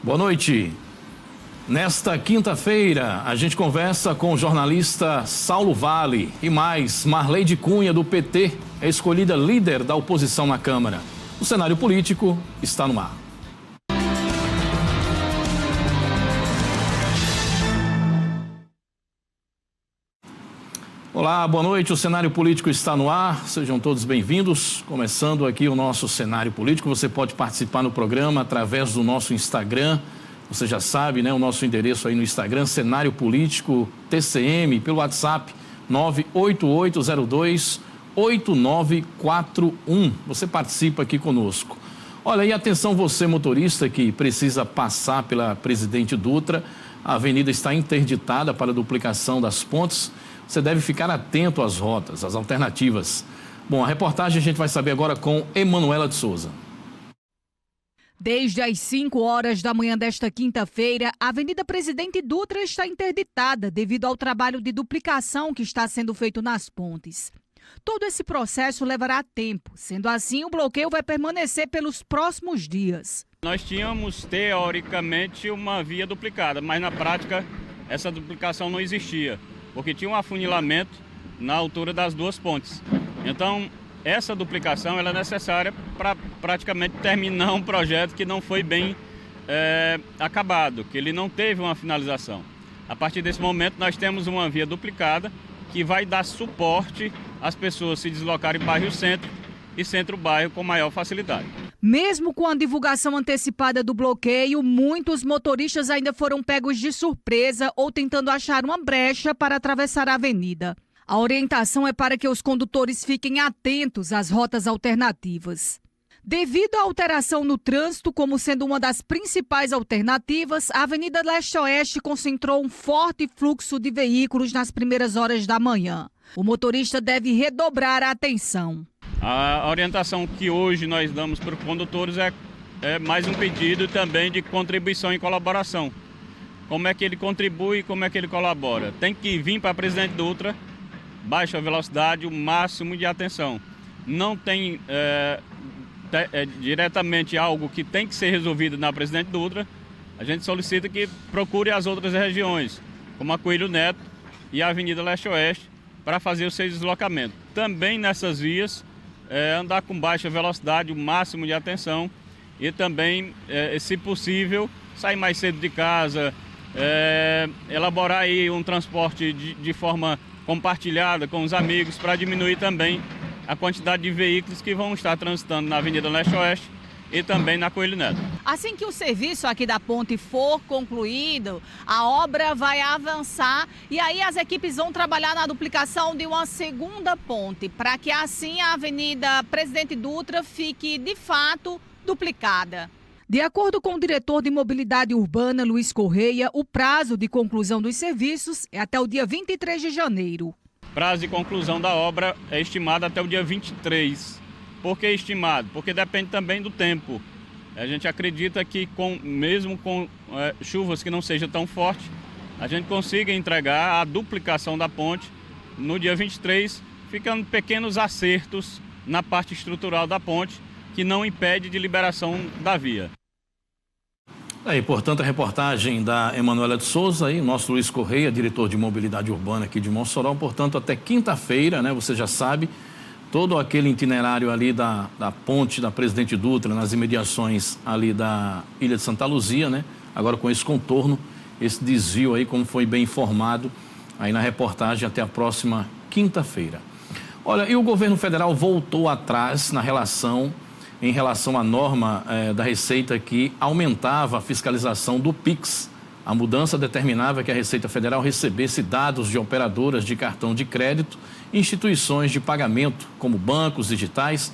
Boa noite. Nesta quinta-feira, a gente conversa com o jornalista Saulo Vale e mais, Marleide Cunha, do PT, é escolhida líder da oposição na Câmara. O cenário político está no ar. Olá, boa noite. O cenário político está no ar. Sejam todos bem-vindos. Começando aqui o nosso cenário político. Você pode participar no programa através do nosso Instagram. Você já sabe, né? O nosso endereço aí no Instagram, Cenário Político TCM, pelo WhatsApp 98802-8941. Você participa aqui conosco. Olha, e atenção você, motorista que precisa passar pela Presidente Dutra. A avenida está interditada para a duplicação das pontes. Você deve ficar atento às rotas, às alternativas. Bom, a reportagem a gente vai saber agora com Emanuela de Souza. Desde as 5 horas da manhã desta quinta-feira, a Avenida Presidente Dutra está interditada devido ao trabalho de duplicação que está sendo feito nas pontes. Todo esse processo levará tempo, sendo assim o bloqueio vai permanecer pelos próximos dias. Nós tínhamos, teoricamente, uma via duplicada, mas na prática essa duplicação não existia, porque tinha um afunilamento na altura das duas pontes. Então, essa duplicação ela é necessária para praticamente terminar um projeto que não foi bem acabado, que ele não teve uma finalização. A partir desse momento, nós temos uma via duplicada que vai dar suporte às pessoas se deslocarem bairro-centro e centro-bairro com maior facilidade. Mesmo com a divulgação antecipada do bloqueio, muitos motoristas ainda foram pegos de surpresa ou tentando achar uma brecha para atravessar a avenida. A orientação é para que os condutores fiquem atentos às rotas alternativas. Devido à alteração no trânsito, como sendo uma das principais alternativas, a Avenida Leste-Oeste concentrou um forte fluxo de veículos nas primeiras horas da manhã. O motorista deve redobrar a atenção. A orientação que hoje nós damos para os condutores é mais um pedido também de contribuição e colaboração. Como é que ele contribui e como é que ele colabora? Tem que vir para a Presidente Dutra, baixa velocidade, o máximo de atenção. Não tem diretamente algo que tem que ser resolvido na Presidente Dutra. A gente solicita que procure as outras regiões, como a Coelho Neto e a Avenida Leste-Oeste, para fazer o seu deslocamento. Também nessas vias, andar com baixa velocidade, o máximo de atenção e também, se possível, sair mais cedo de casa, elaborar aí um transporte de forma compartilhada com os amigos para diminuir também a quantidade de veículos que vão estar transitando na Avenida Leste-Oeste e também na Coelho Neto. Assim que o serviço aqui da ponte for concluído, a obra vai avançar e aí as equipes vão trabalhar na duplicação de uma segunda ponte, para que assim a Avenida Presidente Dutra fique de fato duplicada. De acordo com o diretor de Mobilidade Urbana, Luiz Correia, o prazo de conclusão dos serviços é até o dia 23 de janeiro. O prazo de conclusão da obra é estimado até o dia 23. Por que estimado? Porque depende também do tempo. A gente acredita que mesmo com chuvas que não sejam tão fortes, a gente consiga entregar a duplicação da ponte no dia 23, ficando pequenos acertos na parte estrutural da ponte, que não impede de liberação da via. Aí, portanto, a reportagem da Emanuela de Souza e nosso Luiz Correia, diretor de Mobilidade Urbana aqui de Mossoró. Portanto, até quinta-feira, né, você já sabe, todo aquele itinerário ali da ponte da Presidente Dutra, nas imediações ali da Ilha de Santa Luzia, né, agora com esse contorno, esse desvio aí, como foi bem informado aí na reportagem, até a próxima quinta-feira. Olha, e o governo federal voltou atrás em relação à norma da Receita que aumentava a fiscalização do Pix. A mudança determinava que a Receita Federal recebesse dados de operadoras de cartão de crédito, instituições de pagamento, como bancos digitais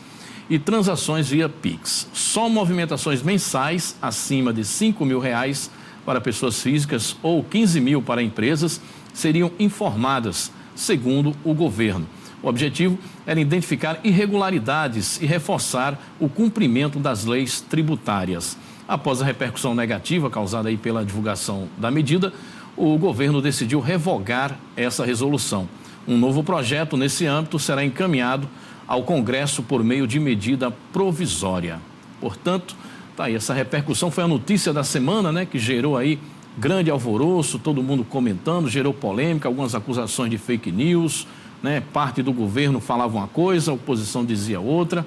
e transações via Pix. Só movimentações mensais acima de R$5.000 para pessoas físicas ou 15 mil para empresas seriam informadas, segundo o governo. O objetivo era identificar irregularidades e reforçar o cumprimento das leis tributárias. Após a repercussão negativa causada aí pela divulgação da medida, o governo decidiu revogar essa resolução. Um novo projeto nesse âmbito será encaminhado ao Congresso por meio de medida provisória. Portanto, Tá aí, essa repercussão foi a notícia da semana, né, que gerou aí grande alvoroço, todo mundo comentando, gerou polêmica, algumas acusações de fake news, né, parte do governo falava uma coisa, a oposição dizia outra,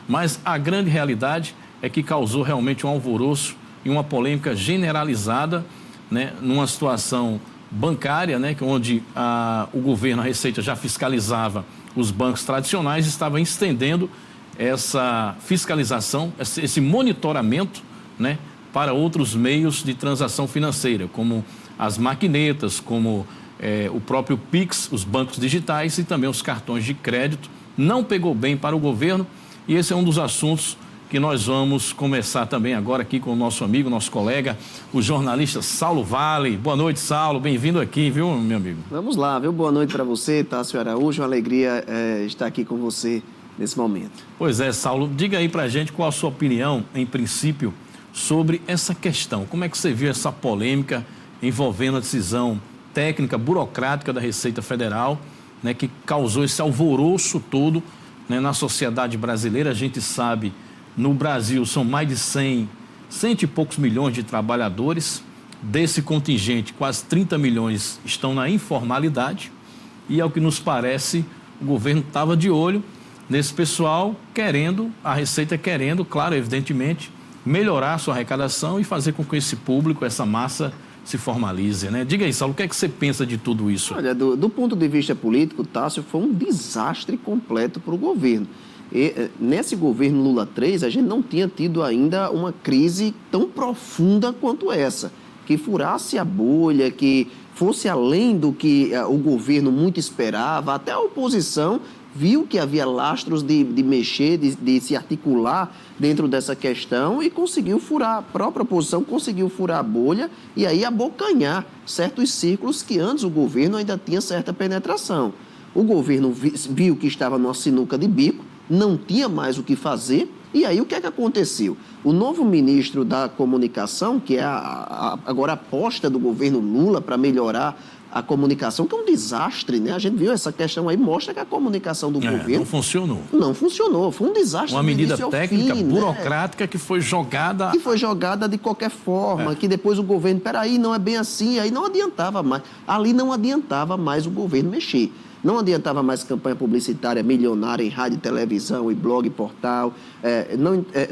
mas a grande realidade é que causou realmente um alvoroço e uma polêmica generalizada, né, numa situação bancária, né, onde o governo, a Receita, já fiscalizava os bancos tradicionais, estava estendendo essa fiscalização, esse monitoramento, né, para outros meios de transação financeira, como as maquinetas, como o próprio Pix, os bancos digitais e também os cartões de crédito. Não pegou bem para o governo e esse é um dos assuntos que nós vamos começar também agora aqui com o nosso amigo, nosso colega, o jornalista Saulo Vale. Boa noite, Saulo. Bem-vindo aqui, viu, meu amigo? Vamos lá, viu? Boa noite para você, Tássio Araújo. Uma alegria estar aqui com você nesse momento. Pois é, Saulo. Diga aí para a gente qual a sua opinião, em princípio, sobre essa questão. Como é que você viu essa polêmica envolvendo a decisão técnica, burocrática da Receita Federal, né, que causou esse alvoroço todo, né, na sociedade brasileira? A gente sabe, no Brasil são mais de 100 e poucos milhões de trabalhadores. Desse contingente, quase 30 milhões estão na informalidade. E, ao que nos parece, o governo estava de olho nesse pessoal, a Receita querendo, claro, evidentemente, melhorar a sua arrecadação e fazer com que esse público, essa massa, se formalize, né? Diga aí, Saulo, o que é que você pensa de tudo isso? Olha, do ponto de vista político, Tássio, foi um desastre completo para o governo. Nesse governo Lula 3, a gente não tinha tido ainda uma crise tão profunda quanto essa, que furasse a bolha, que fosse além do que o governo muito esperava. Até a oposição viu que havia lastros de mexer, de se articular dentro dessa questão e conseguiu furar, a própria oposição conseguiu furar a bolha e aí abocanhar certos círculos que antes o governo ainda tinha certa penetração. O governo viu que estava numa sinuca de bico, não tinha mais o que fazer, e aí o que é que aconteceu? O novo ministro da Comunicação, que é agora a aposta do governo Lula para melhorar a comunicação, que é um desastre, né? A gente viu essa questão aí, mostra que a comunicação do governo... Não funcionou. Não funcionou, foi um desastre. Uma medida técnica, fim, burocrática, né? que foi jogada... Que foi jogada de qualquer forma, que depois o governo, peraí, não é bem assim, aí não adiantava mais. Ali não adiantava mais o governo mexer. Não adiantava mais campanha publicitária milionária em rádio, televisão e blog, portal.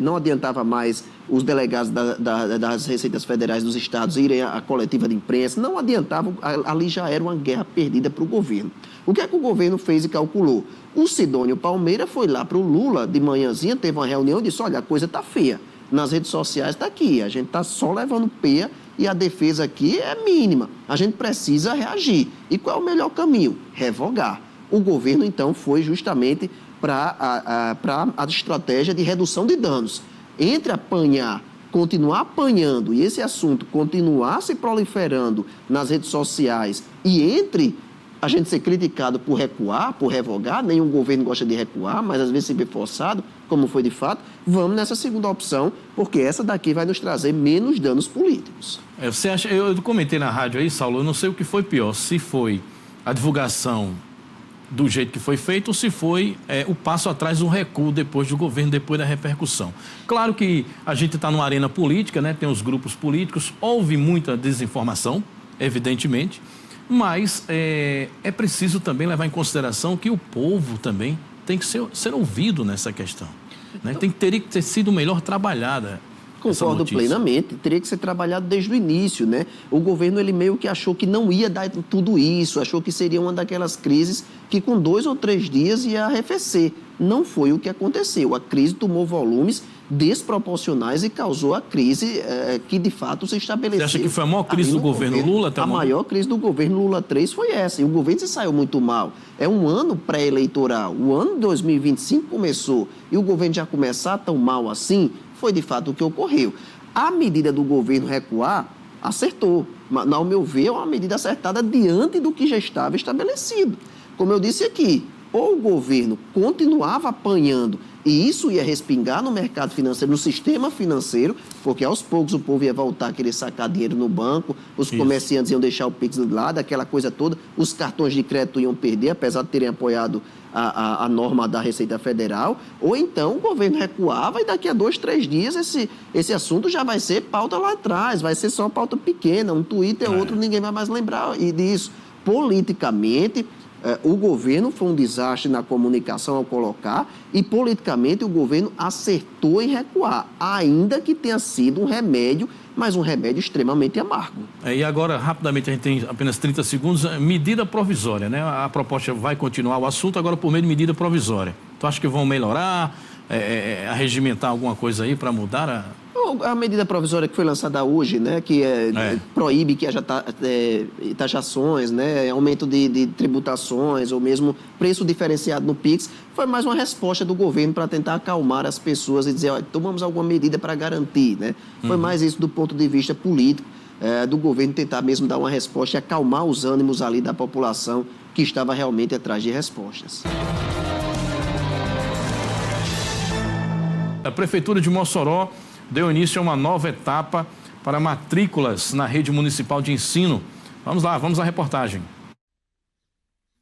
Não adiantava mais os delegados das Receitas Federais dos estados irem à coletiva de imprensa. Não adiantava, ali já era uma guerra perdida para o governo. O que é que o governo fez e calculou? O Sidônio Palmeira foi lá para o Lula de manhãzinha, teve uma reunião e disse, olha, a coisa está feia. Nas redes sociais está aqui, a gente está só levando peia e a defesa aqui é mínima. A gente precisa reagir. E qual é o melhor caminho? Revogar. O governo, então, foi justamente para a estratégia de redução de danos. Entre continuar apanhando e esse assunto continuar se proliferando nas redes sociais e entre a gente ser criticado por recuar, por revogar, nenhum governo gosta de recuar, mas às vezes se vê forçado, como foi de fato, vamos nessa segunda opção, porque essa daqui vai nos trazer menos danos políticos. Você acha, eu comentei na rádio aí, Saulo, eu não sei o que foi pior, se foi a divulgação do jeito que foi feito ou se foi o passo atrás, um recuo depois do governo, depois da repercussão. Claro que a gente está numa arena política, né? Tem os grupos políticos, houve muita desinformação, evidentemente, mas é preciso também levar em consideração que o povo também tem que ser ouvido nessa questão, né? Teria que ter sido melhor trabalhada. Concordo plenamente, teria que ser trabalhado desde o início, né? O governo, ele meio que achou que não ia dar tudo isso, achou que seria uma daquelas crises que com 2 ou 3 dias ia arrefecer. Não foi o que aconteceu. A crise tomou volumes desproporcionais e causou a crise que de fato se estabeleceu. Você acha que foi a maior crise do governo Lula até o momento? A maior crise do governo Lula 3 foi essa, e o governo se saiu muito mal. É um ano pré-eleitoral, o ano de 2025 começou, e o governo já começar tão mal assim, foi de fato o que ocorreu. A medida do governo recuar, acertou, mas, ao meu ver, é uma medida acertada diante do que já estava estabelecido. Como eu disse aqui, ou o governo continuava apanhando E isso ia respingar no mercado financeiro, no sistema financeiro, porque aos poucos o povo ia voltar a querer sacar dinheiro no banco, os comerciantes iam deixar o Pix de lado, aquela coisa toda, os cartões de crédito iam perder, apesar de terem apoiado a norma da Receita Federal, ou então o governo recuava e daqui a 2, 3 dias esse assunto já vai ser pauta lá atrás, vai ser só uma pauta pequena, um Twitter ou outro, ninguém vai mais lembrar disso. Politicamente, o governo foi um desastre na comunicação ao colocar e, politicamente, o governo acertou em recuar, ainda que tenha sido um remédio, mas um remédio extremamente amargo. E agora, rapidamente, a gente tem apenas 30 segundos, medida provisória, né? A proposta vai continuar o assunto agora por meio de medida provisória. Tu acha que vão melhorar, arregimentar alguma coisa aí para mudar a medida provisória que foi lançada hoje, né, que proíbe que haja taxações, né, aumento de tributações ou mesmo preço diferenciado no Pix, foi mais uma resposta do governo para tentar acalmar as pessoas e dizer, olha, tomamos alguma medida para garantir, né? Foi mais isso do ponto de vista político, do governo tentar mesmo dar uma resposta e acalmar os ânimos ali da população que estava realmente atrás de respostas. A Prefeitura de Mossoró deu início a uma nova etapa para matrículas na rede municipal de ensino. Vamos lá, vamos à reportagem.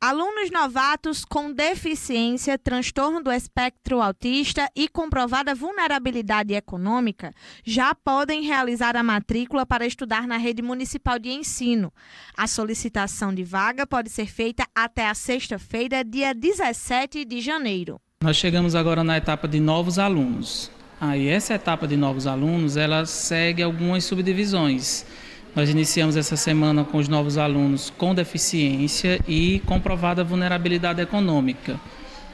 Alunos novatos com deficiência, transtorno do espectro autista e comprovada vulnerabilidade econômica já podem realizar a matrícula para estudar na rede municipal de ensino. A solicitação de vaga pode ser feita até a sexta-feira, dia 17 de janeiro. Nós chegamos agora na etapa de novos alunos. Aí essa etapa de novos alunos, ela segue algumas subdivisões. Nós iniciamos essa semana com os novos alunos com deficiência e comprovada vulnerabilidade econômica.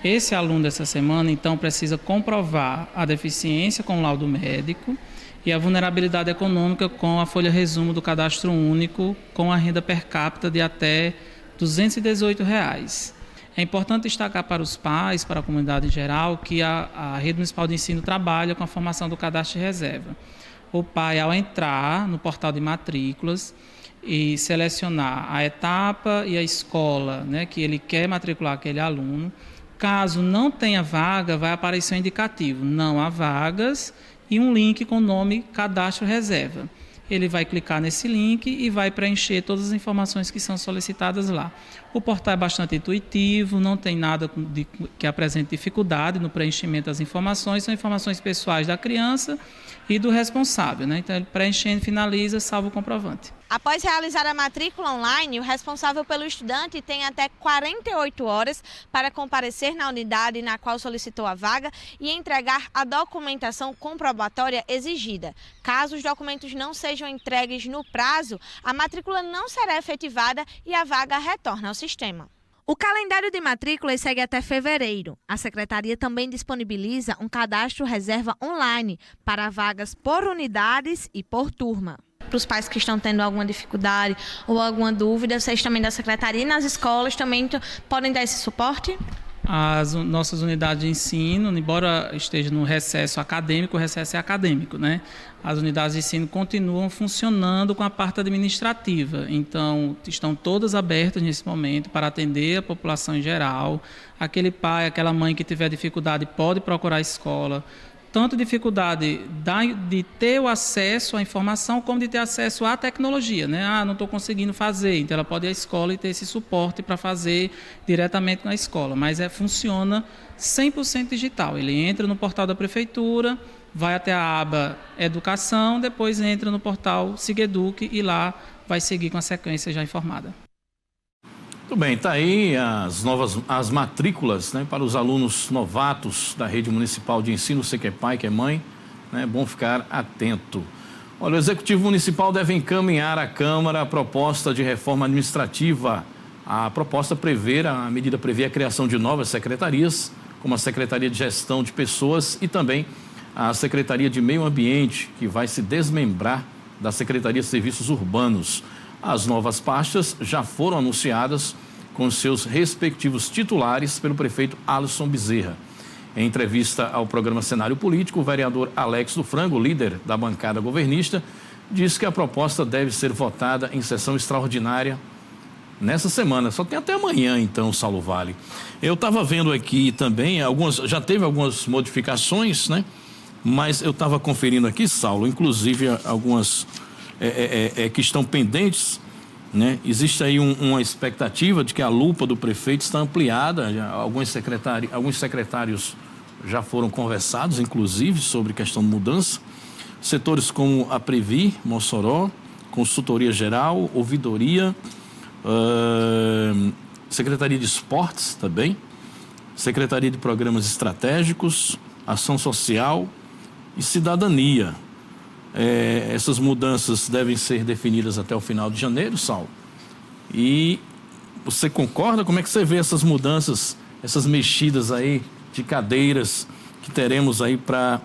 Esse aluno dessa semana, então, precisa comprovar a deficiência com o laudo médico e a vulnerabilidade econômica com a folha resumo do cadastro único com a renda per capita de até R$ 218. É importante destacar para os pais, para a comunidade em geral, que a Rede Municipal de Ensino trabalha com a formação do cadastro de reserva. O pai, ao entrar no portal de matrículas e selecionar a etapa e a escola, né, que ele quer matricular aquele aluno, caso não tenha vaga, vai aparecer um indicativo, não há vagas, e um link com o nome Cadastro Reserva. Ele vai clicar nesse link e vai preencher todas as informações que são solicitadas lá. O portal é bastante intuitivo, não tem nada que apresente dificuldade no preenchimento das informações, são informações pessoais da criança e do responsável, né? Então, ele preenchendo, finaliza, salva o comprovante. Após realizar a matrícula online, o responsável pelo estudante tem até 48 horas para comparecer na unidade na qual solicitou a vaga e entregar a documentação comprobatória exigida. Caso os documentos não sejam entregues no prazo, a matrícula não será efetivada e a vaga retorna ao sistema. O calendário de matrículas segue até fevereiro. A Secretaria também disponibiliza um cadastro reserva online para vagas por unidades e por turma. Para os pais que estão tendo alguma dificuldade ou alguma dúvida, vocês também da Secretaria e nas escolas também podem dar esse suporte? As nossas unidades de ensino, embora esteja no recesso acadêmico, o recesso é acadêmico, né? As unidades de ensino continuam funcionando com a parte administrativa, então estão todas abertas nesse momento para atender a população em geral. Aquele pai, aquela mãe que tiver dificuldade pode procurar a escola. Tanto dificuldade de ter o acesso à informação, como de ter acesso à tecnologia, né? Não estou conseguindo fazer, então ela pode ir à escola e ter esse suporte para fazer diretamente na escola, mas funciona 100% digital. Ele entra no portal da Prefeitura, vai até a aba Educação, depois entra no portal Sigeduc e lá vai seguir com a sequência já informada. Muito bem, está aí as matrículas, né, para os alunos novatos da rede municipal de ensino. Você que é pai, que é mãe, né, é bom ficar atento. Olha, o Executivo Municipal deve encaminhar à Câmara a proposta de reforma administrativa. A proposta a medida prevê a criação de novas secretarias, como a Secretaria de Gestão de Pessoas e também a Secretaria de Meio Ambiente, que vai se desmembrar da Secretaria de Serviços Urbanos. As novas pastas já foram anunciadas com seus respectivos titulares pelo prefeito Alisson Bezerra. Em entrevista ao programa Cenário Político, o vereador Alex do Frango, líder da bancada governista, disse que a proposta deve ser votada em sessão extraordinária nessa semana. Só tem até amanhã, então, Saulo Vale. Eu estava vendo aqui também, já teve algumas modificações, né? Mas eu estava conferindo aqui, Saulo, inclusive algumas que estão pendentes, né? Existe aí uma expectativa de que a lupa do prefeito está ampliada. Alguns secretários já foram conversados, inclusive, sobre questão de mudança. Setores como a Previ, Mossoró, Consultoria Geral, Ouvidoria, Secretaria de Esportes também, Secretaria de Programas Estratégicos, Ação Social e Cidadania. Essas mudanças devem ser definidas até o final de janeiro, Saulo. E você concorda? Como é que você vê essas mudanças, essas mexidas aí de cadeiras que teremos aí para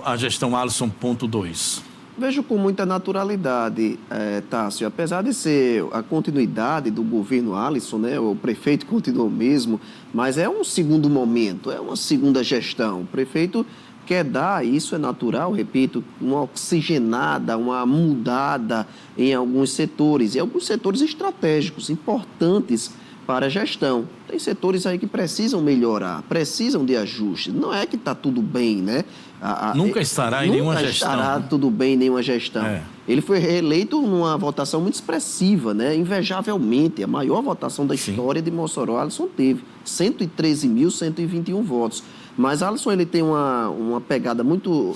a gestão Alisson.2? Vejo com muita naturalidade, Tássio, apesar de ser a continuidade do governo Alisson, né, o prefeito continua o mesmo, mas é um segundo momento, é uma segunda gestão. O prefeito quer dar, isso é natural, repito, uma oxigenada, uma mudada em alguns setores, e alguns setores estratégicos, importantes para a gestão. Tem setores aí que precisam melhorar, precisam de ajustes. Não é que está tudo bem, né? Nunca estará em nenhuma gestão. Nunca estará tudo bem em nenhuma gestão. Ele foi reeleito numa votação muito expressiva, né? Invejavelmente, a maior votação da história de Mossoró, Alisson teve 113.121 votos. Mas Alisson, ele tem uma pegada muito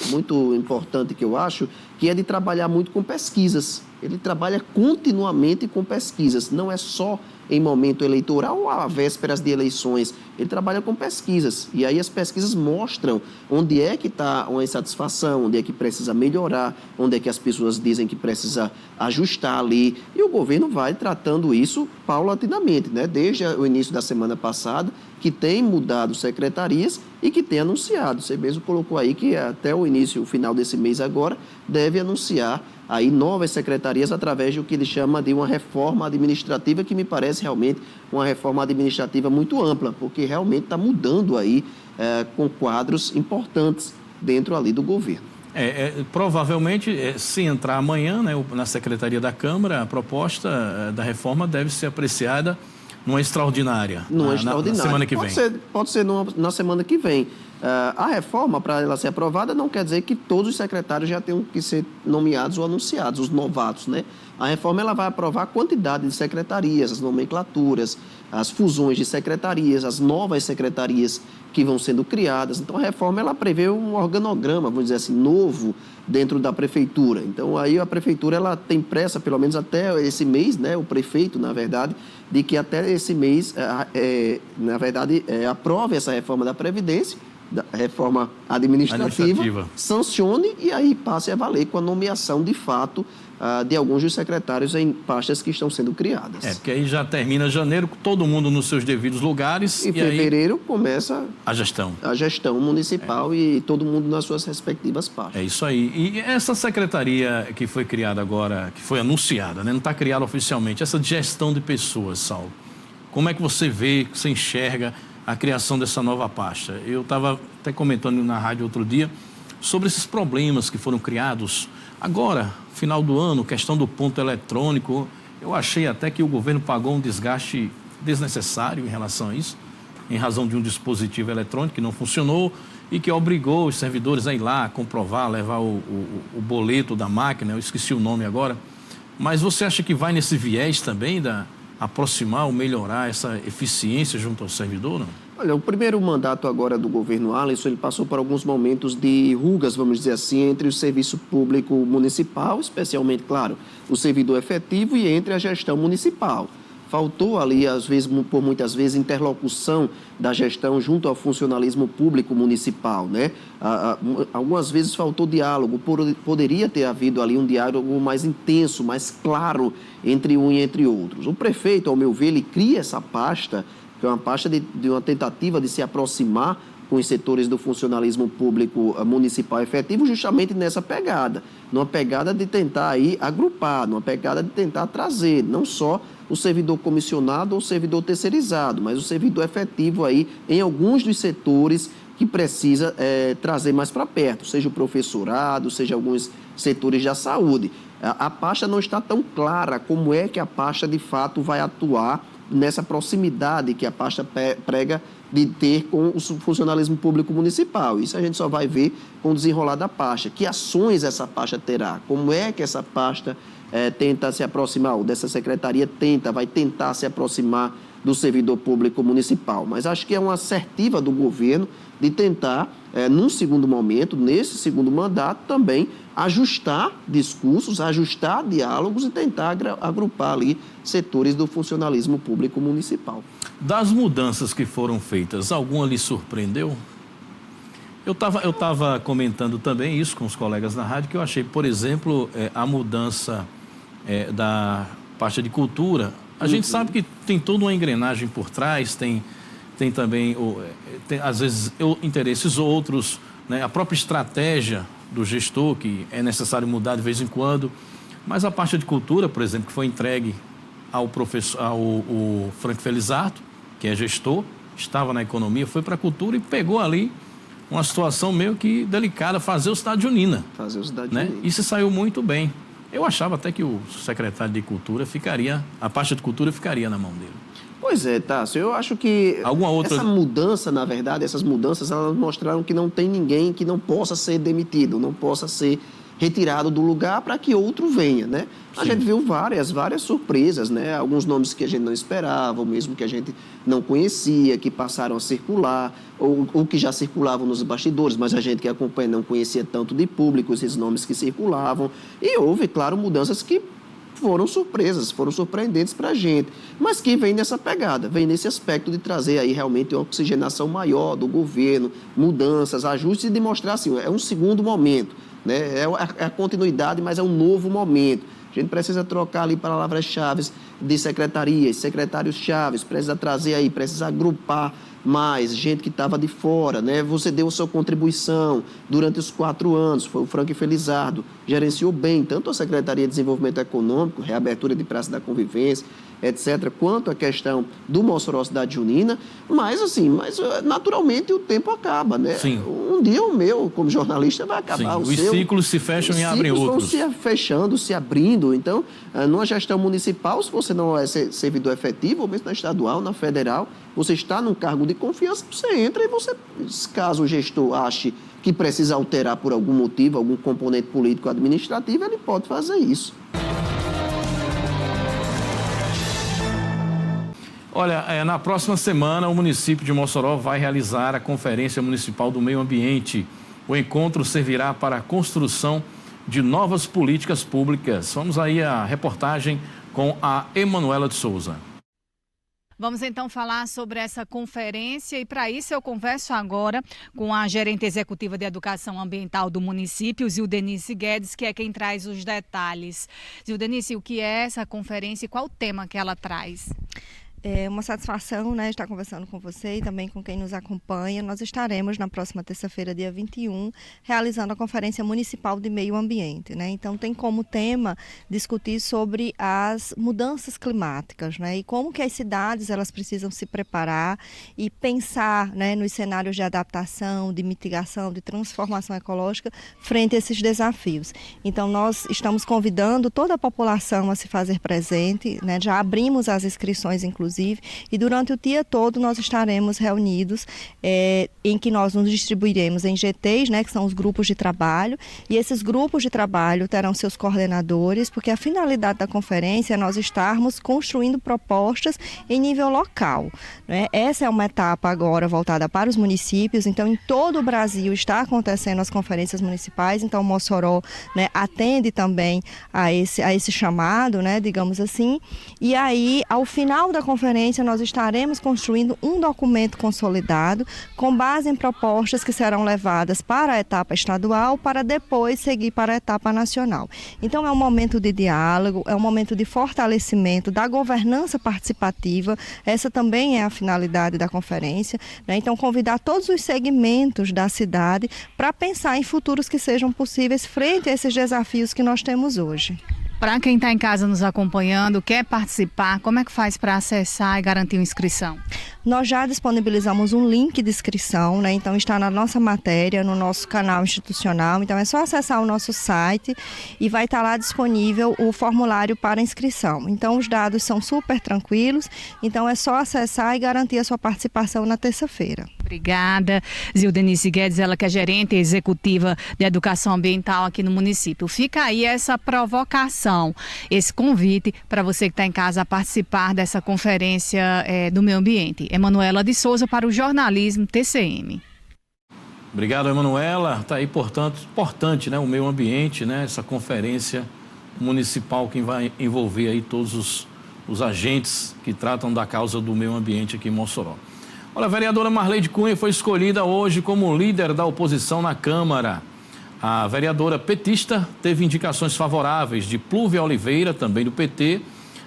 importante, que eu acho, que é de trabalhar muito com pesquisas. Ele trabalha continuamente com pesquisas, não é só em momento eleitoral ou a vésperas de eleições. Ele trabalha com pesquisas, e aí as pesquisas mostram onde é que está uma insatisfação, onde é que precisa melhorar, onde é que as pessoas dizem que precisa ajustar ali, e o governo vai tratando isso paulatinamente, né? Desde o início da semana passada, que tem mudado secretarias e que tem anunciado. Você mesmo colocou aí que até o final desse mês agora, deve anunciar aí novas secretarias através do que ele chama de uma reforma administrativa, que me parece realmente uma reforma administrativa muito ampla, porque realmente está mudando aí com quadros importantes dentro ali do governo. Provavelmente, se entrar amanhã, né, na Secretaria da Câmara, a proposta da reforma deve ser apreciada numa extraordinária. Na semana que vem. Pode ser na semana que vem. A reforma, para ela ser aprovada, não quer dizer que todos os secretários já tenham que ser nomeados ou anunciados, os novatos, né? A reforma ela vai aprovar a quantidade de secretarias, as nomenclaturas, as fusões de secretarias, as novas secretarias que vão sendo criadas. Então, a reforma ela prevê um organograma, vamos dizer assim, novo dentro da prefeitura. Então, aí a prefeitura ela tem pressa, pelo menos até esse mês, né? O prefeito, na verdade, de que até esse mês, na verdade, aprove essa reforma da Previdência, da reforma administrativa, sancione e aí passe a valer com a nomeação de fato de alguns dos secretários em pastas que estão sendo criadas. Porque aí já termina janeiro, todo mundo nos seus devidos lugares. Em fevereiro começa a gestão municipal e todo mundo nas suas respectivas pastas. É isso aí. E essa secretaria que foi criada agora, que foi anunciada, né? Não está criada oficialmente, essa gestão de pessoas, Saulo, como é que você vê, que você enxerga a criação dessa nova pasta? Eu estava até comentando na rádio outro dia sobre esses problemas que foram criados agora, final do ano, questão do ponto eletrônico. Eu achei até que o governo pagou um desgaste desnecessário em relação a isso, em razão de um dispositivo eletrônico que não funcionou e que obrigou os servidores a ir lá, comprovar, levar o boleto da máquina, eu esqueci o nome agora. Mas você acha que vai nesse viés também aproximar ou melhorar essa eficiência junto ao servidor, não? Olha, o primeiro mandato agora do governo Alisson, ele passou por alguns momentos de rugas, vamos dizer assim, entre o serviço público municipal, especialmente, claro, o servidor efetivo, e entre a gestão municipal. Faltou ali, às vezes, por muitas vezes, interlocução da gestão junto ao funcionalismo público municipal, né? Algumas vezes faltou diálogo, poderia ter havido ali um diálogo mais intenso, mais claro entre um e entre outros. O prefeito, ao meu ver, ele cria essa pasta, que é uma pasta de uma tentativa de se aproximar com os setores do funcionalismo público municipal efetivo, justamente nessa pegada, numa pegada de tentar aí agrupar, numa pegada de tentar trazer não só o servidor comissionado ou o servidor terceirizado, mas o servidor efetivo aí em alguns dos setores que precisa trazer mais para perto, seja o professorado, seja alguns setores da saúde. A pasta não está tão clara como é que a pasta de fato vai atuar nessa proximidade que a pasta prega de ter com o funcionalismo público municipal. Isso a gente só vai ver com o desenrolar da pasta. Que ações essa pasta terá? Como é que essa pasta tenta se aproximar, ou dessa secretaria vai tentar se aproximar do servidor público municipal. Mas acho que é uma assertiva do governo de tentar, num segundo momento, nesse segundo mandato, também ajustar discursos, ajustar diálogos e tentar agrupar ali setores do funcionalismo público municipal. Das mudanças que foram feitas, alguma lhe surpreendeu? Eu estava comentando também isso com os colegas na rádio, que eu achei, por exemplo, a mudança da pasta de cultura. A gente sabe que tem toda uma engrenagem por trás, tem também, às vezes, interesses outros, né? A própria estratégia do gestor, que é necessário mudar de vez em quando. Mas a pasta de cultura, por exemplo, que foi entregue ao Frank Felizardo, que é gestor, estava na economia, foi para a cultura e pegou ali uma situação meio que delicada, fazer o Cidade Junina. Fazer o Cidade né? Junina. E se saiu muito bem. Eu achava até que o secretário de Cultura a pasta de Cultura ficaria na mão dele. Pois é, Tássio, eu acho que essa mudança, na verdade, essas mudanças, elas mostraram que não tem ninguém que não possa ser demitido, não possa ser retirado do lugar para que outro venha, né? A gente viu várias surpresas, né? Alguns nomes que a gente não esperava, ou mesmo que a gente não conhecia, que passaram a circular, ou que já circulavam nos bastidores, mas a gente que acompanha não conhecia tanto de público esses nomes que circulavam. E houve, claro, mudanças que foram surpresas, foram surpreendentes para a gente, mas que vem nessa pegada, vem nesse aspecto de trazer aí realmente uma oxigenação maior do governo, mudanças, ajustes e de mostrar assim, é um segundo momento, né? É a continuidade, mas é um novo momento. A gente precisa trocar ali palavras-chave de secretarias, secretários-chave, precisa trazer aí, precisa agrupar mais gente que estava de fora, né? Você deu a sua contribuição durante os 4 anos, foi o Frank Felizardo, gerenciou bem tanto a Secretaria de Desenvolvimento Econômico, reabertura de Praça da Convivência, etc., quanto a questão do Mossoró Cidade Junina, mas naturalmente o tempo acaba, né? Sim. Um dia o meu, como jornalista, vai acabar. Sim. Os ciclos se fecham e abrem outros. Os ciclos vão se fechando, se abrindo. Então, numa gestão municipal, se você não é servidor efetivo, ou mesmo na estadual, na federal, você está num cargo de confiança, você entra e você, caso o gestor ache que precisa alterar por algum motivo, algum componente político-administrativo, ele pode fazer isso. Olha, na próxima semana o município de Mossoró vai realizar a Conferência Municipal do Meio Ambiente. O encontro servirá para a construção de novas políticas públicas. Vamos aí à reportagem com a Emanuela de Souza. Vamos então falar sobre essa conferência e para isso eu converso agora com a gerente executiva de Educação Ambiental do município, Zildenice Guedes, que é quem traz os detalhes. Zildenice, o que é essa conferência e qual o tema que ela traz? É uma satisfação, né, estar conversando com você e também com quem nos acompanha. Nós estaremos na próxima terça-feira, dia 21, realizando a Conferência Municipal de Meio Ambiente, né? Então tem como tema discutir sobre as mudanças climáticas, né? E como que as cidades elas precisam se preparar e pensar, né, nos cenários de adaptação, de mitigação, de transformação ecológica frente a esses desafios. Então nós estamos convidando toda a população a se fazer presente, né? Já abrimos as inscrições, inclusive, e durante o dia todo nós estaremos reunidos em que nós nos distribuiremos em GTs, né, que são os grupos de trabalho, e esses grupos de trabalho terão seus coordenadores, porque a finalidade da conferência é nós estarmos construindo propostas em nível local, né? Essa é uma etapa agora voltada para os municípios, então em todo o Brasil está acontecendo as conferências municipais, então Mossoró, né, atende também a esse chamado, né, digamos assim, e aí ao final da conferência nós estaremos construindo um documento consolidado com base em propostas que serão levadas para a etapa estadual para depois seguir para a etapa nacional. Então é um momento de diálogo, é um momento de fortalecimento da governança participativa, essa também é a finalidade da conferência, né? Então convidar todos os segmentos da cidade para pensar em futuros que sejam possíveis frente a esses desafios que nós temos hoje. Para quem está em casa nos acompanhando, quer participar, como é que faz para acessar e garantir uma inscrição? Nós já disponibilizamos um link de inscrição, né? Então está na nossa matéria, no nosso canal institucional. Então é só acessar o nosso site e vai estar lá disponível o formulário para inscrição. Então os dados são super tranquilos, então é só acessar e garantir a sua participação na terça-feira. Obrigada. Zildenice Guedes, ela que é gerente executiva de educação ambiental aqui no município. Fica aí essa provocação, esse convite para você que está em casa a participar dessa conferência do meio ambiente. Emanuela de Souza para o Jornalismo TCM. Obrigado, Emanuela. Está aí, portanto, importante, né, o meio ambiente, né, essa conferência municipal que vai envolver aí todos os agentes que tratam da causa do meio ambiente aqui em Mossoró. Olha, a vereadora Marleide Cunha foi escolhida hoje como líder da oposição na Câmara. A vereadora petista teve indicações favoráveis de Plúvia Oliveira, também do PT,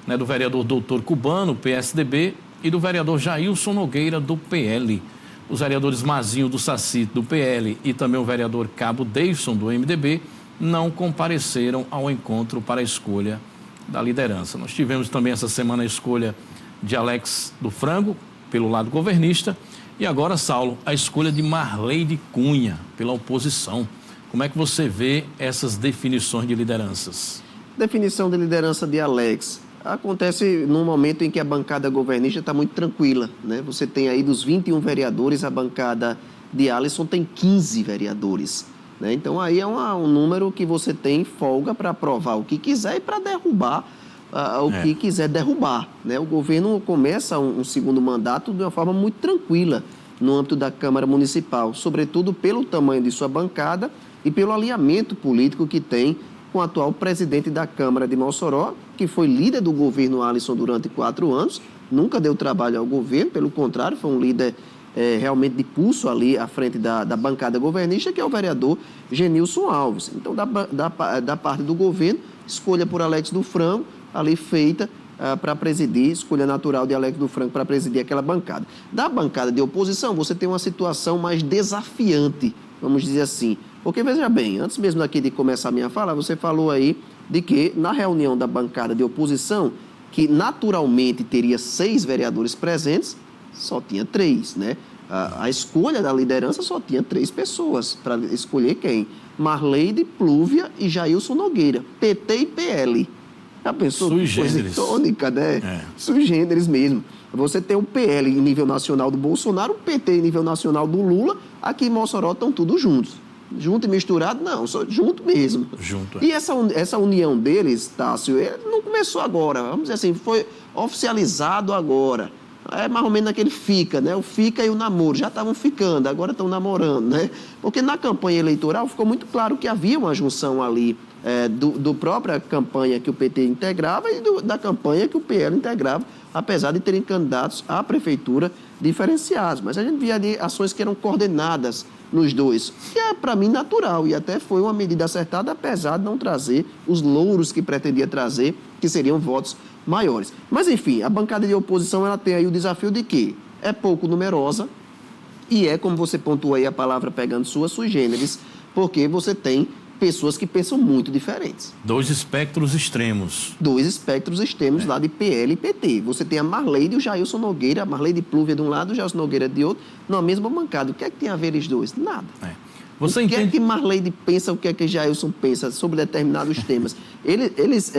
né, do vereador Doutor Cubano, PSDB, e do vereador Jailson Nogueira, do PL. Os vereadores Mazinho, do Saci, do PL, e também o vereador Cabo Davidson, do MDB, não compareceram ao encontro para a escolha da liderança. Nós tivemos também essa semana a escolha de Alex do Frango, pelo lado governista, e agora, Saulo, a escolha de Marleide Cunha, pela oposição. Como é que você vê essas definições de lideranças? Definição de liderança de Alex acontece num momento em que a bancada governista está muito tranquila, né? Você tem aí dos 21 vereadores, a bancada de Alisson tem 15 vereadores, né? Então aí é um número que você tem folga para aprovar o que quiser e para derrubar o que quiser derrubar, né? O governo começa um segundo mandato de uma forma muito tranquila no âmbito da Câmara Municipal, sobretudo pelo tamanho de sua bancada e pelo alinhamento político que tem com o atual presidente da Câmara de Mossoró, que foi líder do governo Alisson durante 4 anos, nunca deu trabalho ao governo, pelo contrário, foi um líder realmente de pulso ali à frente da bancada governista, que é o vereador Genilson Alves. Então, da parte do governo, escolha por Alex do Frango, ali feita para presidir, escolha natural de Alex do Frango para presidir aquela bancada. Da bancada de oposição, você tem uma situação mais desafiante, vamos dizer assim. Porque, veja bem, antes mesmo aqui de começar a minha fala, você falou aí de que na reunião da bancada de oposição, que naturalmente teria 6 vereadores presentes, só tinha 3, né? A escolha da liderança só tinha 3 pessoas para escolher quem? Marleide, Plúvia e Jailson Nogueira, PT e PL. Já pensou? Sui Coisa generis. tônica, né? Sui generis mesmo. Você tem o PL em nível nacional do Bolsonaro, o PT em nível nacional do Lula, aqui em Mossoró estão todos juntos. Junto e misturado, não, só junto mesmo. Junto. E essa união deles, Tássio, não começou agora, vamos dizer assim, foi oficializado agora. É mais ou menos aquele fica, né? O fica e o namoro, já estavam ficando, agora estão namorando, né? Porque na campanha eleitoral ficou muito claro que havia uma junção ali do própria campanha que o PT integrava e da campanha que o PL integrava, apesar de terem candidatos à prefeitura diferenciados. Mas a gente via ali ações que eram coordenadas nos dois, que é, para mim, natural, e até foi uma medida acertada, apesar de não trazer os louros que pretendia trazer, que seriam votos maiores. Mas, enfim, a bancada de oposição ela tem aí o desafio de que é pouco numerosa e é, como você pontuou aí a palavra pegando sui generis, porque você tem pessoas que pensam muito diferentes. 2 espectros extremos. 2 espectros extremos lá de PL e PT. Você tem a Marleide e o Jailson Nogueira, a Marleide Plúvia de um lado, o Jailson Nogueira de outro, na mesma bancada. O que é que tem a ver eles dois? Nada. Você o que entende... é que Marleide pensa, o que é que Jailson pensa sobre determinados temas? Eles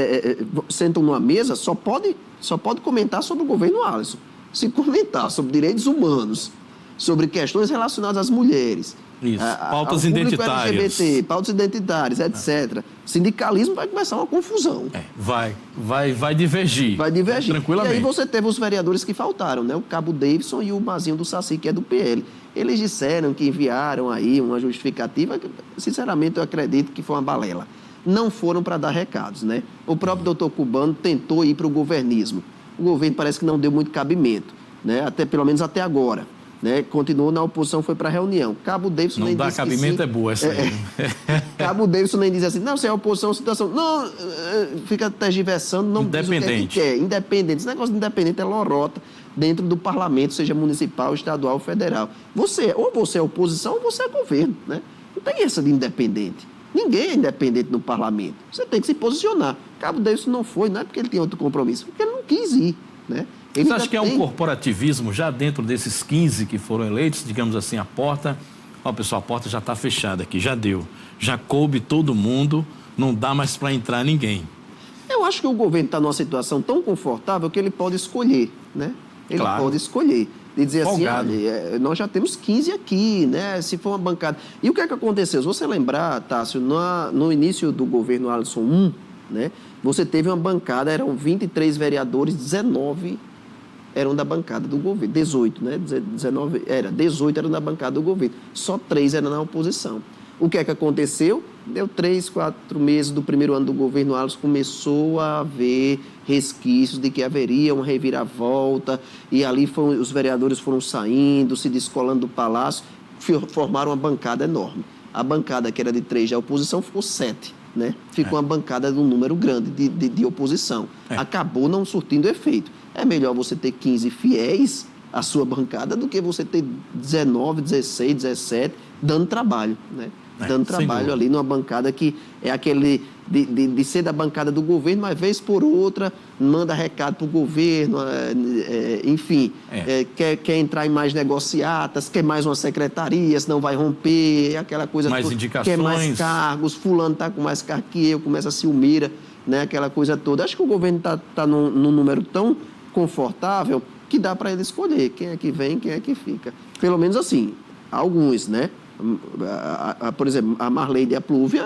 sentam numa mesa, só pode comentar sobre o governo Alisson. Se comentar sobre direitos humanos, sobre questões relacionadas às mulheres, isso, pautas identitárias, LGBT, pautas identitárias, etc. Sindicalismo vai começar uma confusão. Vai divergir. Vai divergir. Tranquilamente. E aí você teve os vereadores que faltaram, né? O Cabo Davidson e o Mazinho do Saci, que é do PL. Eles disseram que enviaram aí uma justificativa que, sinceramente, eu acredito que foi uma balela. Não foram para dar recados, né? O próprio doutor Cubano tentou ir para o governismo. O governo parece que não deu muito cabimento, né? Pelo menos até agora. Né? Continuou na oposição, foi para a reunião. Cabo Davidson não nem dá disse cabimento, que sim. É boa essa aí. Cabo Davidson nem diz assim, não, se é oposição, situação. Não, fica tergiversando, não diz o que é que quer. Independente. Esse negócio de independente é lorota dentro do parlamento, seja municipal, estadual, federal. Ou você é oposição ou você é governo, né? Não tem essa de independente. Ninguém é independente no parlamento. Você tem que se posicionar. Cabo Davidson não foi, não é porque ele tem outro compromisso, porque ele não quis ir, né? Ele Você acha que é um corporativismo já dentro desses 15 que foram eleitos, digamos assim, a porta... Ó, pessoal, a porta já está fechada aqui, já deu. Já coube todo mundo, não dá mais para entrar ninguém. Eu acho que o governo está numa situação tão confortável que ele pode escolher, né? Ele pode escolher. De dizer Folgado. assim, nós já temos 15 aqui, né? Se for uma bancada... E o que é que aconteceu? Se você lembrar, Tássio, no início do governo Allison 1, né? Você teve uma bancada, eram 23 vereadores, 19 eram da bancada do governo. 18, né? 18 eram da bancada do governo. Só 3 eram na oposição. O que é que aconteceu? Deu 3, 4 meses do primeiro ano do governo Allison, começou a haver resquícios de que haveria uma reviravolta, e ali os vereadores foram saindo, se descolando do palácio, formaram uma bancada enorme. A bancada que era de 3 da oposição ficou 7, né? Ficou uma bancada de um número grande de oposição. Acabou não surtindo efeito. É melhor você ter 15 fiéis à sua bancada do que você ter 19, 16, 17 dando trabalho, né? Dando trabalho ali numa bancada que é aquele de ser da bancada do governo, mas vez por outra manda recado para o governo, enfim, quer entrar em mais negociatas, quer mais uma secretaria, senão vai romper, aquela coisa mais toda, indicações, quer mais cargos, fulano está com mais cargo que eu, começa a ciumeira, né? Aquela coisa toda. Acho que o governo está num número tão confortável que dá para ele escolher quem é que vem, quem é que fica. Pelo menos assim, alguns, né? Por exemplo, a Marleide e a Plúvia,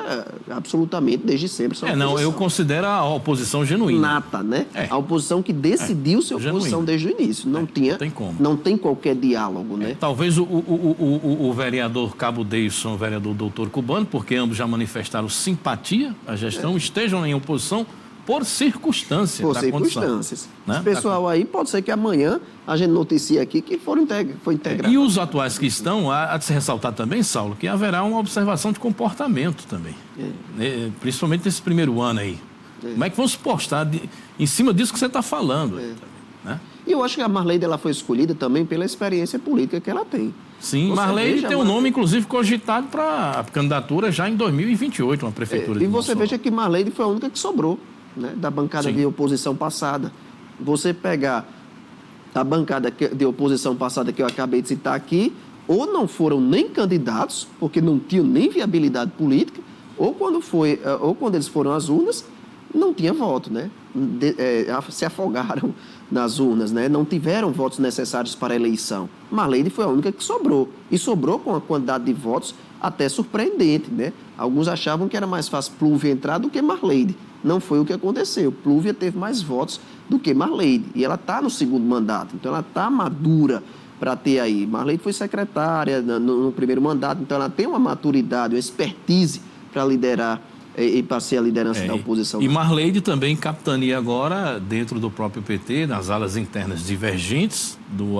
absolutamente, desde sempre são oposição. Eu considero a oposição genuína. Nata, né? A oposição que decidiu ser oposição desde o início. Não tem como. Não tem qualquer diálogo, né? Talvez o vereador Cabo Davidson, o vereador doutor Cubano, porque ambos já manifestaram simpatia à gestão, estejam em oposição por circunstâncias da condição. Por circunstâncias. Né? Esse pessoal aí, pode ser que amanhã a gente noticie aqui que foi integrado. E os atuais que estão, há de se ressaltar também, Saulo, que haverá uma observação de comportamento também. Principalmente nesse primeiro ano aí. Como é que vão se postar em cima disso que você está falando? Né? E eu acho que a Marleide ela foi escolhida também pela experiência política que ela tem. Sim, Marleide tem um nome, inclusive, cogitado para a candidatura já em 2028, uma prefeitura de E você Mossoró. veja que Marleide foi a única que sobrou, né, da bancada de oposição passada. Você pegar a bancada de oposição passada que eu acabei de citar aqui, ou não foram nem candidatos, porque não tinham nem viabilidade política, ou quando eles foram às urnas, não tinha voto, né? Se afogaram nas urnas, né? Não tiveram votos necessários para a eleição. Marleide foi a única que sobrou. E sobrou com uma quantidade de votos até surpreendente, né? Alguns achavam que era mais fácil Plúvia entrar do que Marleide. Não foi o que aconteceu. Plúvia teve mais votos do que Marleide. E ela está no segundo mandato, então ela está madura para ter aí. Marleide foi secretária no primeiro mandato, então ela tem uma maturidade, uma expertise para liderar e para ser a liderança da oposição. E Marleide também capitania agora, dentro do próprio PT, nas alas internas divergentes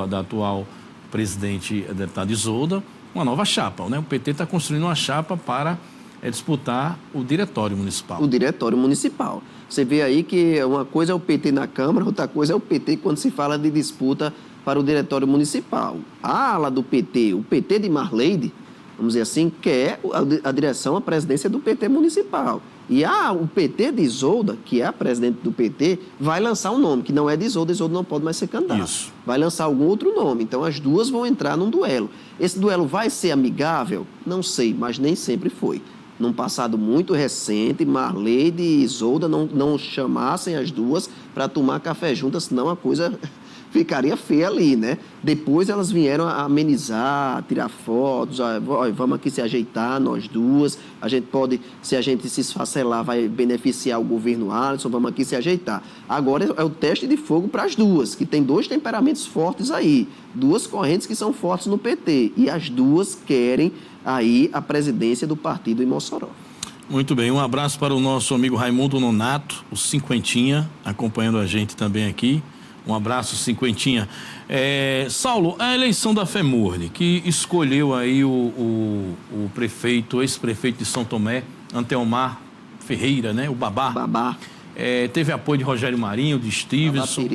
da atual presidente, deputada Isolda, uma nova chapa, né? O PT está construindo uma chapa para disputar o diretório municipal. O diretório municipal. Você vê aí que uma coisa é o PT na Câmara, outra coisa é o PT quando se fala de disputa para o diretório municipal. A ala do PT, o PT de Marleide, vamos dizer assim, quer a direção, a presidência do PT municipal. E o PT de Isolda, que é a presidente do PT, vai lançar um nome, que não é de Isolda não pode mais ser candidato. Isso. Vai lançar algum outro nome. Então, as duas vão entrar num duelo. Esse duelo vai ser amigável? Não sei, mas nem sempre foi. Num passado muito recente, Marleide e Isolda não chamassem as duas para tomar café juntas, senão a coisa ficaria feia ali, né? Depois elas vieram a amenizar, tirar fotos, vamos aqui se ajeitar, nós duas, a gente pode, se a gente se esfacelar, vai beneficiar o governo Allison, vamos aqui se ajeitar. Agora é o teste de fogo para as duas, que tem 2 temperamentos fortes aí, 2 correntes que são fortes no PT, e as duas querem aí a presidência do partido em Mossoró. Muito bem, um abraço para o nosso amigo Raimundo Nonato, o Cinquentinha, acompanhando a gente também aqui. Um abraço, Cinquentinha. Saulo, a eleição da FEMURNE, que escolheu aí o prefeito, ex-prefeito de São Tomé, Antelmar Ferreira, né? O Babá. Babá. Teve apoio de Rogério Marinho, de Stevenson.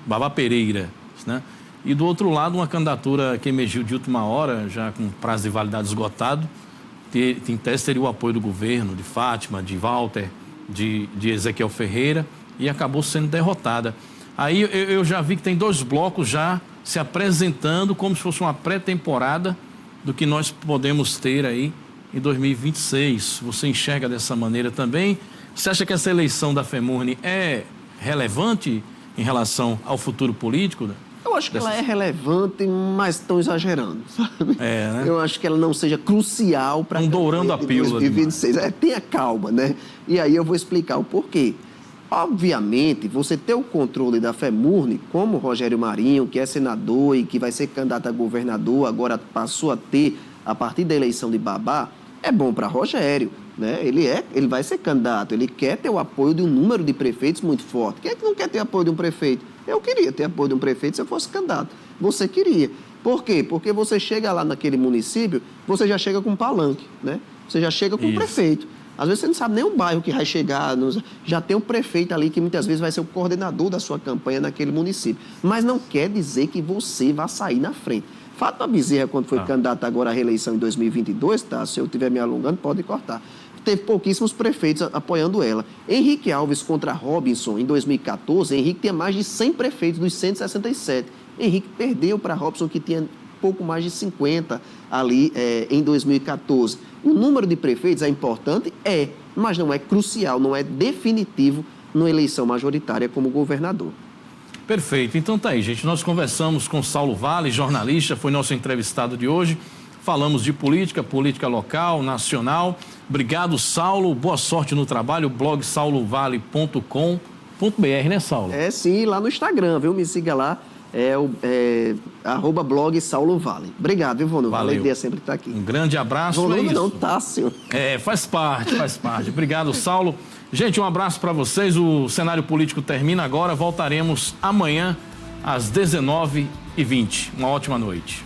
Babá Pereira, né? E do outro lado, uma candidatura que emergiu de última hora, já com prazo de validade esgotado, em tese teria o apoio do governo, de Fátima, de Walter, de Ezequiel Ferreira, e acabou sendo derrotada. Aí eu já vi que tem 2 blocos já se apresentando como se fosse uma pré-temporada do que nós podemos ter aí em 2026. Você enxerga dessa maneira também? Você acha que essa eleição da FEMURNE é relevante em relação ao futuro político? Eu acho que ela é relevante, mas estão exagerando, sabe? Né? Eu acho que ela não seja crucial para... dourando a pílula. 2026. Tenha calma, né? E aí eu vou explicar o porquê. Obviamente, você ter o controle da FEMURNE, como o Rogério Marinho, que é senador e que vai ser candidato a governador, agora passou a ter, a partir da eleição de Babá, é bom para Rogério, né? Ele vai ser candidato, ele quer ter o apoio de um número de prefeitos muito forte. Quem é que não quer ter apoio de um prefeito? Eu queria ter apoio de um prefeito se eu fosse candidato. Você queria. Por quê? Porque você chega lá naquele município, você já chega com um palanque, né? Você já chega com um prefeito. Às vezes você não sabe nem o bairro que vai chegar, já tem um prefeito ali que muitas vezes vai ser o coordenador da sua campanha naquele município. Mas não quer dizer que você vai sair na frente. Fátima Bezerra, quando foi candidata agora à reeleição em 2022, tá? Se eu estiver me alongando, pode cortar. Teve pouquíssimos prefeitos apoiando ela. Henrique Alves contra Robinson, em 2014, Henrique tinha mais de 100 prefeitos dos 167. Henrique perdeu para Robinson, que tinha pouco mais de 50 ali em 2014. O número de prefeitos é importante? Mas não é crucial, não é definitivo numa eleição majoritária como governador. Perfeito. Então tá aí, gente. Nós conversamos com Saulo Vale, jornalista, foi nosso entrevistado de hoje. Falamos de política local, nacional. Obrigado, Saulo. Boa sorte no trabalho. Blog saulovale.com.br, né, Saulo? Sim, lá no Instagram, viu? Me siga lá. @blog Saulo Vale. Obrigado, viu, Vonô? Valeu. Alegria sempre estar aqui. Um grande abraço. Vonô não, Tássio. Faz parte. Obrigado, Saulo. Gente, um abraço para vocês. O cenário político termina agora. Voltaremos amanhã às 19h20. Uma ótima noite.